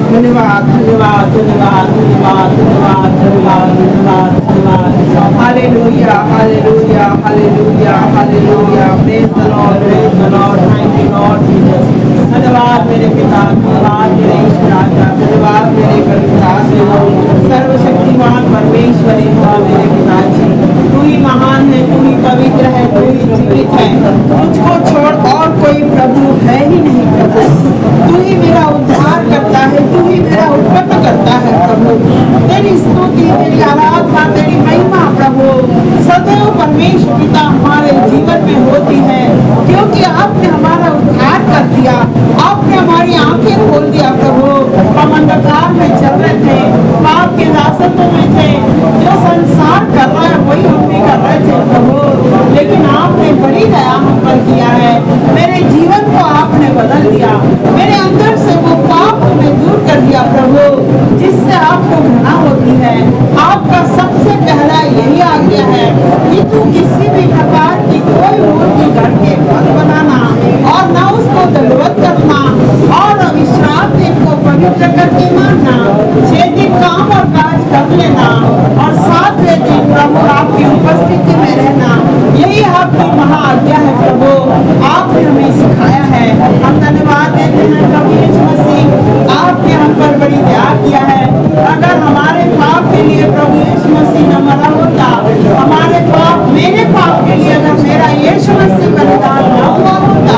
धन्यवाद धन्यवाद धन्यवाद धन्यवाद धन्यवाद धन्यवाद धन्यवाद धन्यवाद। Hallelujah hallelujah hallelujah hallelujah. Praise the Lord praise the Lord. Thank you Lord Jesus. धन्यवाद मेरे पिता, धन्यवाद मेरे ईश्वर राजा, धन्यवाद मेरे प्रभुदास सर्वशक्तिमान परमेश्वर यहोवा मेरे पिताजी। तू ही महान है, तू ही पवित्र है, तू ही जीवित है। तुझको छोड़ और कोई प्रभु है ही नहीं प्रभु। तू ही मेरा उद्धार करता है, तू ही मेरा उत्पन्न करता है प्रभु। तेरी स्तुति, तेरी आराधना, तेरी महिमा प्रभु सदैव परमेश्वर पिता हमारे जीवन में होती है, क्योंकि आपने हमारा उद्धार कर दिया। आपने हमारी आंखें खोल दिया प्रभु। हम अंधकार में चल रहे थे, पाप के दासत्व में थे, जो संसार कर रहा है वही हम भी कर रहे थे प्रभु। लेकिन आपने बड़ी दया हम पर किया है। मेरे जीवन को आपने बदल दिया, मेरे अंदर से वो पाप ने दूर कर दिया प्रभु, जिससे आपको घृणा होती है। आपका सबसे पहला यही आज्ञा है कि तू किसी भी प्रकार की कोई मूर्ति गढ़ के मत बनाना और न उसको दंडवत करना, और विश्राम दिन को पवित्र करके मानना। 6 दिन काम और काज कर लेना और 7वें दिन प्रभु आपकी उपस्थिति में रहना। यही आपकी महा आज्ञा है प्रभु, आपने हमें सिखाया है। हम धन्यवाद देते हैं प्रभु यीशु मसीह, आपने हम पर बड़ी दया किया है। अगर हमारे पाप के लिए प्रभु यीशु मसीह न मरा होता, हमारे पाप मेरे पाप के लिए अगर मेरा यीशु मसीह बलिदान न हुआ होता,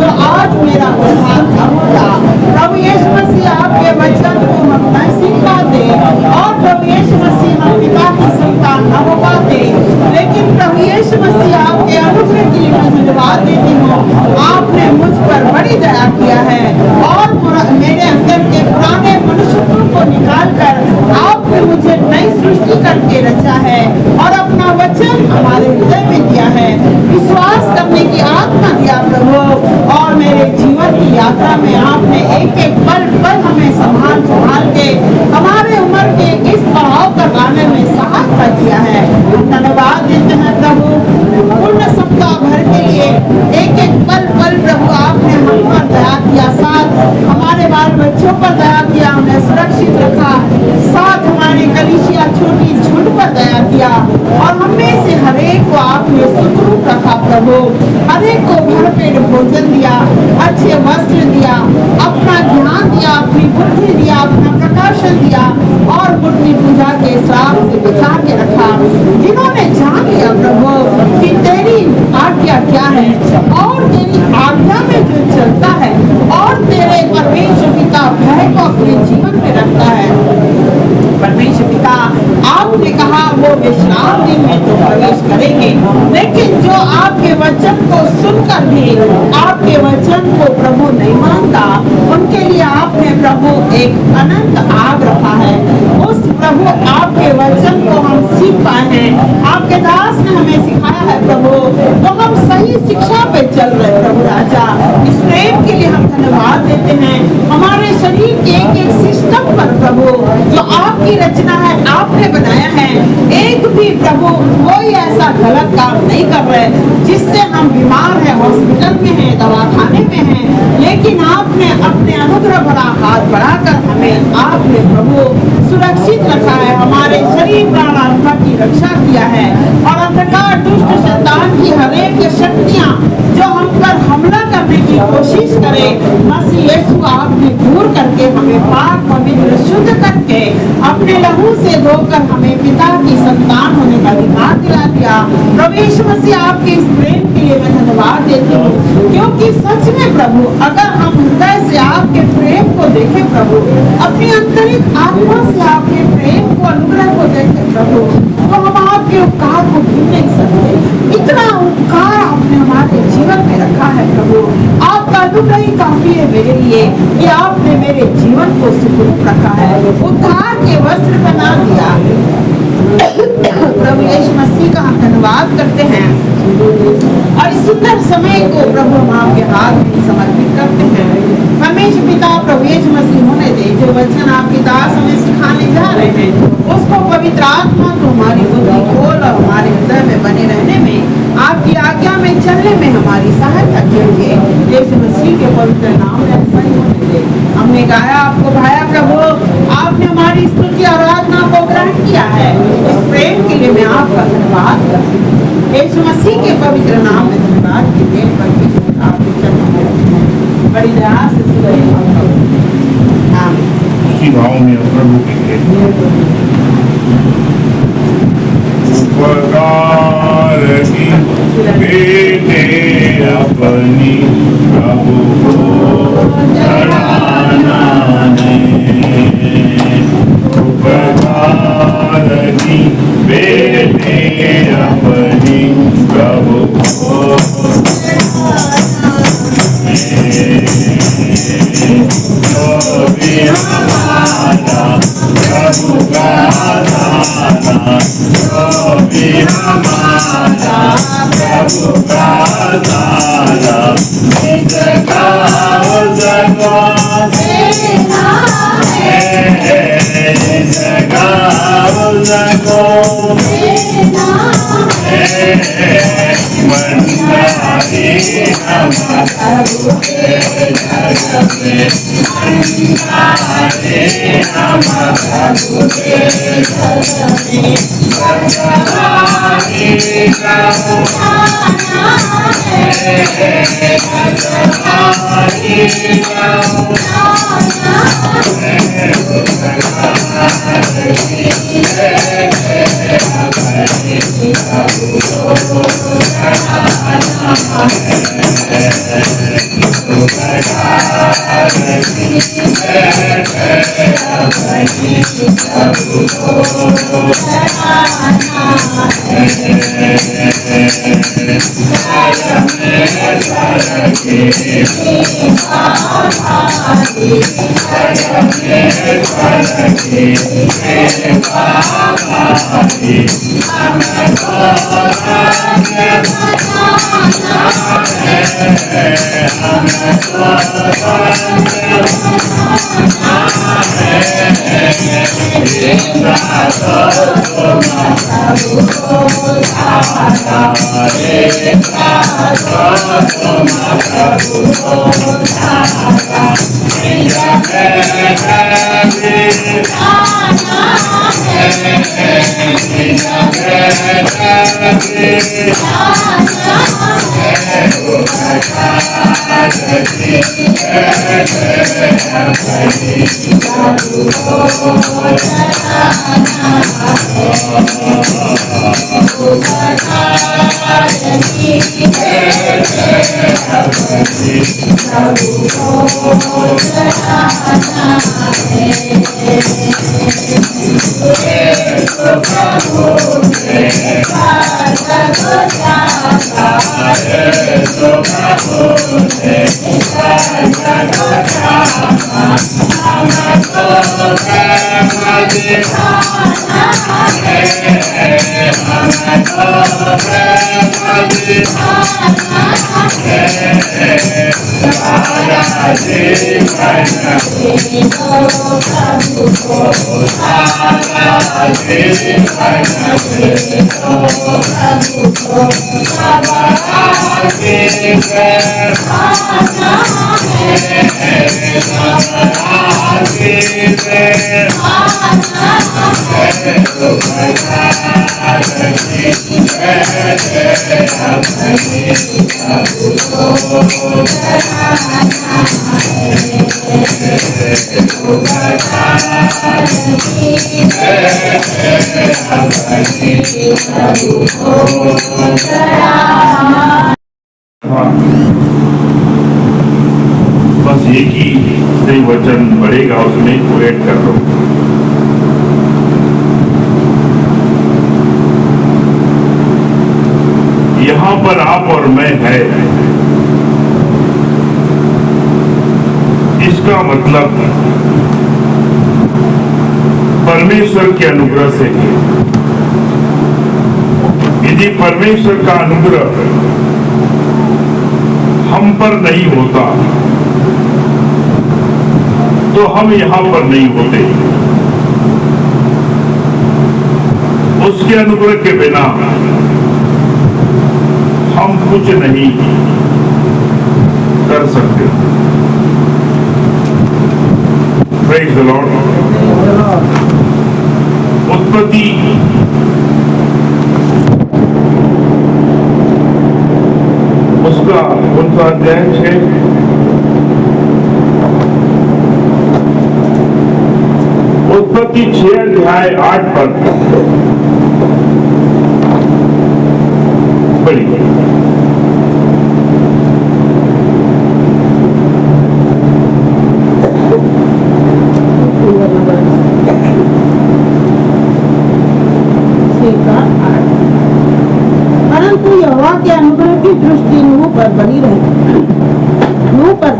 तो आज मेरा उद्धार न होता। प्रभु यीशु मसीह आपके वचन को हम न सीख पाते, और प्रभु यीशु मसीह हम पिता की संतान न हो पाते। लेकिन प्रभु यीशु मसीह आपके अनुग्रह के लिए मैं धन्यवाद देती हूँ। आपने मुझ पर बड़ी दया किया है और मेरे अंदर के पुराने मनुष्यों को निकाल कर आपने मुझे नई सृष्टि करके रचा है और अपना वचन हमारे हृदय में दिया है। विश्वास करने की आत्मा दिया प्रभु, और मेरे जीवन की यात्रा में आपने एक एक पल पल हमें संभाल के हमारे उम्र के इस पड़ाव पर आने में सहायता किया है। धन्यवाद देते हैं प्रभु। पूर्ण सप्ताह भर के लिए एक एक पल पल प्रभु आपने हम पर दया किया, साथ हमारे बाल बच्चों पर दया किया, हमें सुरक्षित रखा, साथ हमारी कलीसिया छोटी झुंड पर दया किया, और हमें से हरेक को आपने सुखरूप रखा प्रभु। हरेक को भरपेट भोजन दिया, अच्छे वस्त्र दिया, अपना ज्ञान दिया, अपनी बुद्धि दिया, अपना प्रकाशन दिया, और मुट्ठी पूजा के श्राप से बचा के रखा। जिन्होंने जान लिया प्रभु कि तेरी आज्ञा क्या है, और तेरी आज्ञा में जो चलता है और तेरे परमेश्वर पिता भय को अपने जीवन में रखता है। परमेश्वर पिता आपने कहा वो विश्राम दिन में तो प्रवेश करेंगे, लेकिन जो आपके वचन को सुनकर भी आपके वचन को प्रभु नहीं मानता, उनके लिए आपने प्रभु एक अनंत आग रखा है। उस प्रभु आपके वचन को हम सीख पाए हैं, आपके दास ने हमें सिखाया है प्रभु, तो हम सही शिक्षा पे चल रहे प्रभु राजा। इस प्रेम के लिए हम धन्यवाद देते हैं। हमारे शरीर के एक एक सिस्टम पर प्रभु जो आपकी रचना है, आपने बनाया है, एक भी प्रभु कोई ऐसा गलत काम नहीं कर रहे जिससे हम बीमार हैं, हॉस्पिटल में हैं, दवाखाने में हैं, लेकिन आपने अपने अनुग्रह भरा हाथ बढ़ाकर हमें आपने प्रभु सुरक्षित रखा है। हमारे शरीर प्राण आत्मा की रक्षा किया है, और अंधकार दुष्ट शैतान की हरेक शक्तियां जो हम पर हमला करने की कोशिश करे, मसीह यीशु आपने दूर करके हमें पाक पवित्र शुद्ध करके अपने लहू से धोकर हमें पिता की संतान होने का अधिकार दिला दिया। प्रभु यीशु मसीह आपके इस प्रेम के लिए मैं धन्यवाद देती हूँ, क्योंकि सच में प्रभु अगर हम हृदय से आपके प्रेम को देखें प्रभु, अपनी आंतरिक आत्मा से आपके प्रेम को, अनुग्रह को देखें प्रभु, तो हम आपके उपकार को भूल नहीं सकते। इतना उपकार आपने हमारे जीवन में रखा है प्रभु। आपका अनुग्रह ही काफी है मेरे लिए कि आपने मेरे जीवन को सुखरूप रखा है, उद्धार के वस्त्र बना दिया। प्रभु यीशु मसीह का हम धन्यवाद करते हैं, और इस सुंदर समय को प्रभु हम आपके हाथ में समर्पित करते हैं। हमेशा पिता प्रभु यीशु मसीह होने दे, जो वचन आपके दास हमें सिखाने जा रहे हैं, उसको पवित्र आत्मा को हमारी बुद्धि खोल और हमारे हृदय में बने रहने में आपकी आज्ञा में चलने में हमारी सहायता कीजिए। यीशु मसीह के पवित्र नाम में ऐसा ही होने दे। हमने गाया, आपको भाया प्रभु, आपने हमारी स्तुति और आराधना को ग्रहण किया है। इस प्रेम के लिए मैं आपका धन्यवाद करती हूँ। यीशु मसीह के पवित्र नाम में धन्यवाद कीजिए। आपके चरणों में बड़ी दया से उसी भाव में प्रभु के उपकार की बेटे अपनी प्रभु को चढ़ाना उपकार की बेटे अपनी प्रभु को हमारा प्रभु का दाना, हमारा प्रभु का दाना, जगाओ जगाओ जगाओ मंदारी हमारा प्रभु के जग में, मंदारी हमारा प्रभु के जग में, मंदारी बस एक ही सही वचन बढ़ेगा, उसमें को ऐड कर दो। यहाँ पर आप और मैं है, इसका मतलब परमेश्वर के अनुग्रह से है। यदि परमेश्वर का अनुग्रह हम पर नहीं होता तो हम यहां पर नहीं होते। उसके अनुग्रह के बिना हम कुछ नहीं कर सकते। Praise the Lord. उत्पत्ति उसका 19 अध्याय 6 उत्पत्ति 6 अध्याय 8 पर पढ़िए। परंतु यहोवा के अनुग्रह की दृष्टि नूह पर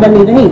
बनी रही